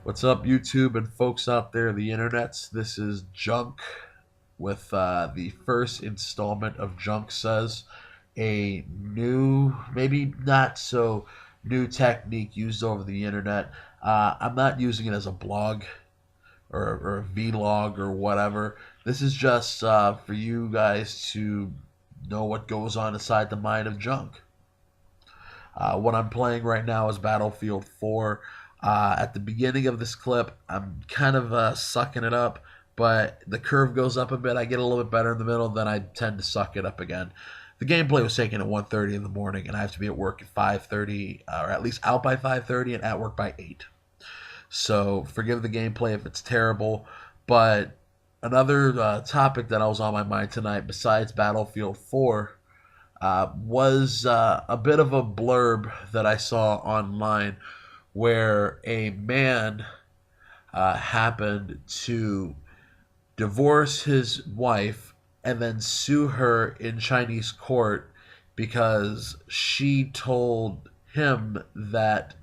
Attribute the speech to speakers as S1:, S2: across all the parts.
S1: What's up, YouTube and folks out there, the internets? This is Junk with the first installment of Junk Says, a new, maybe not so new technique used over the internet. I'm not using it as a blog or a vlog or whatever. This is just for you guys to know what goes on inside the mind of Junk. What I'm playing right now is Battlefield 4. At the beginning of this clip, I'm kind of sucking it up, but the curve goes up a bit. I get a little bit better in the middle, then I tend to suck it up again. The gameplay was taken at 1:30 in the morning, and I have to be at work at 5:30, or at least out by 5:30 and at work by 8. So forgive the gameplay if it's terrible, but another topic that I was on my mind tonight, besides Battlefield 4, was a bit of a blurb that I saw online where a man happened to divorce his wife and then sue her in Chinese court because she told him that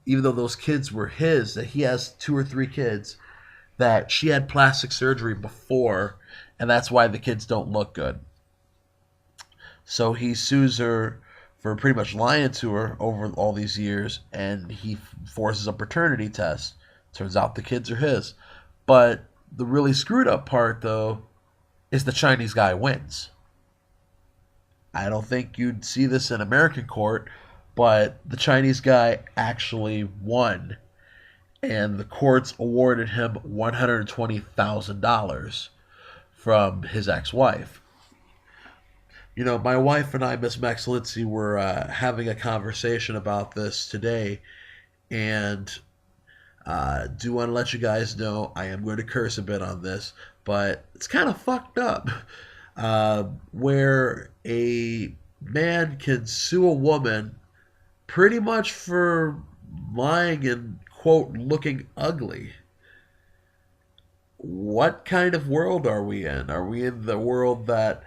S1: even though those kids were his, that he has two or three kids, that she had plastic surgery before, and that's why the kids don't look good. So he sues her for pretty much lying to her over all these years, and he forces a paternity test. Turns out the kids are his. But the really screwed up part, though, is the Chinese guy wins. I don't think you'd see this in American court, but the Chinese guy actually won, and the courts awarded him $120,000 from his ex-wife. You know, my wife and I, Miss Max Litzy, were having a conversation about this today, and do want to let you guys know I am going to curse a bit on this, but it's kind of fucked up. Where a man can sue a woman pretty much for lying and, quote, looking ugly. What kind of world are we in? Are we in the world that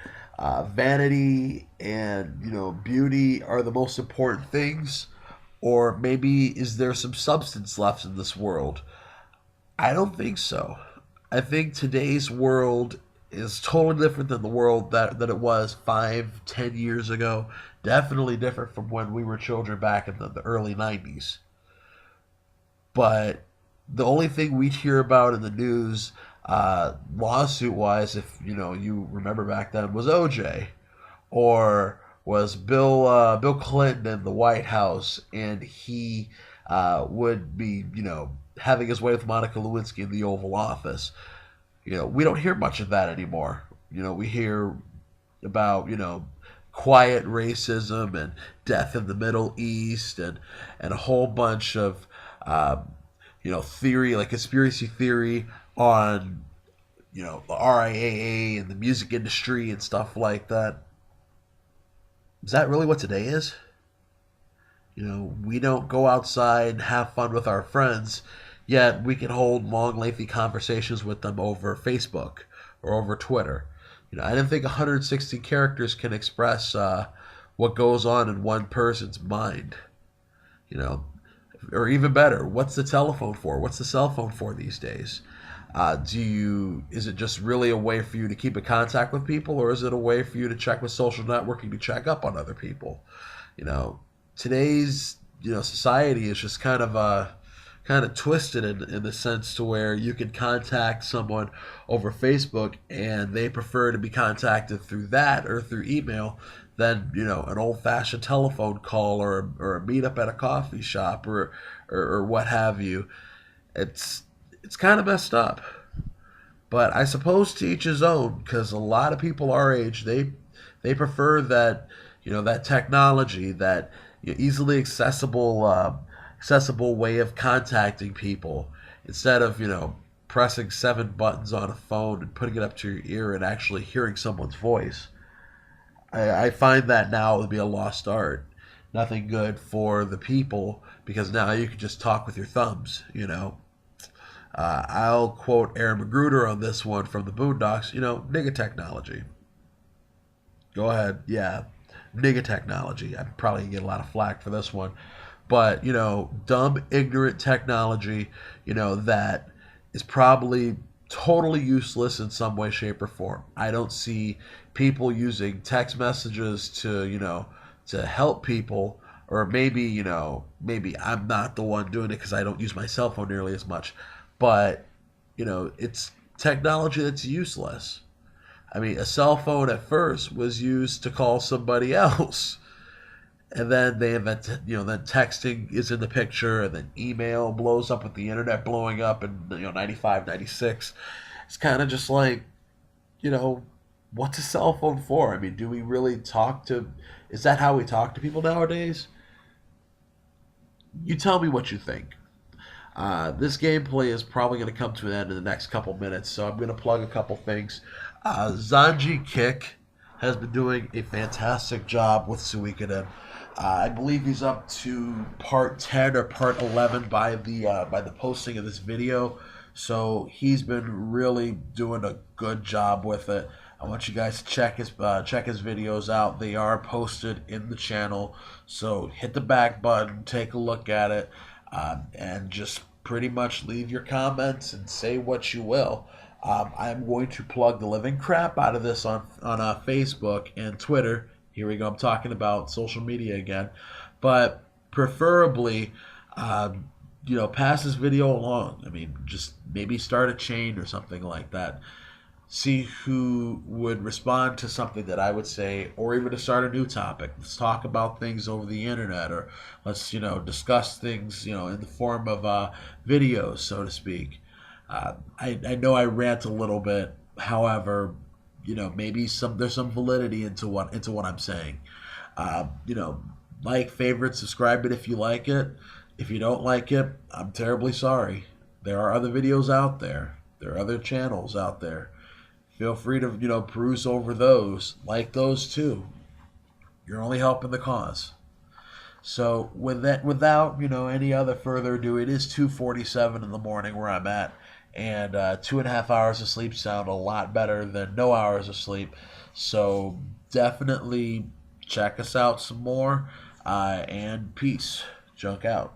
S1: vanity and beauty are the most important things, or maybe is there some substance left in this world? I don't think so. I think today's world is totally different than the world that it was 5, 10 years ago. Definitely different from when we were children back in the early 90s. But the only thing we hear about in the news, lawsuit wise, if you remember back then, was OJ, or was Bill Clinton in the White House, and he would be having his way with Monica Lewinsky in the Oval Office. We don't hear much of that anymore. We hear about quiet racism and death in the Middle East, and a whole bunch of theory, like conspiracy theory on the RIAA and the music industry and stuff like that. Is that really what today is? We don't go outside and have fun with our friends, yet we can hold long, lengthy conversations with them over Facebook or over Twitter. I didn't think 160 characters can express what goes on in one person's mind. You know, or even better, what's the telephone for? What's the cell phone for these days? Is it just really a way for you to keep in contact with people, or is it a way for you to check with social networking to check up on other people? You know, today's society is just kind of twisted in the sense to where you can contact someone over Facebook and they prefer to be contacted through that or through email than an old fashioned telephone call or a meetup at a coffee shop or what have you. It's kind of messed up. But I suppose to each his own, because a lot of people our age they prefer that that technology, that easily accessible way of contacting people instead of pressing 7 buttons on a phone and putting it up to your ear and actually hearing someone's voice. I find that now to be a lost art. Nothing good for the people, because now you can just talk with your thumbs. I'll quote Aaron Magruder on this one from the Boondocks. Nigga technology. Go ahead, yeah, nigga technology. I'm probably gonna get a lot of flack for this one, but dumb, ignorant technology, that is probably totally useless in some way, shape, or form. I don't see people using text messages to help people, or maybe maybe I'm not the one doing it because I don't use my cell phone nearly as much, but it's technology that's useless. I mean, a cell phone at first was used to call somebody else. And then they invented, then texting is in the picture, and then email blows up with the internet blowing up in 95, 96. It's kind of just like, you know, what's a cell phone for? I mean, do we really talk to, is that how we talk to people nowadays? You tell me what you think. This gameplay is probably going to come to an end in the next couple minutes, so I'm going to plug a couple things. Zanji Kick has been doing a fantastic job with Suikoden. I believe he's up to part 10 or part 11 by the posting of this video. So he's been really doing a good job with it. I want you guys to check his videos out. They are posted in the channel. So hit the back button, take a look at it, and just pretty much leave your comments and say what you will. I'm going to plug the living crap out of this on Facebook and Twitter. Here we go. I'm talking about social media again, but preferably, pass this video along. I mean, just maybe start a chain or something like that. See who would respond to something that I would say, or even to start a new topic. Let's talk about things over the internet, or let's discuss things in the form of videos, so to speak. I know I rant a little bit, however, maybe there's some validity into what I'm saying. Like, favorite, subscribe it if you like it. If you don't like it, I'm terribly sorry. There are other videos out there. There are other channels out there. Feel free to peruse over those, like those too. You're only helping the cause. So without any other further ado, it is 2:47 in the morning where I'm at, and 2.5 hours of sleep sound a lot better than no hours of sleep. So definitely check us out some more, and peace. Junk out.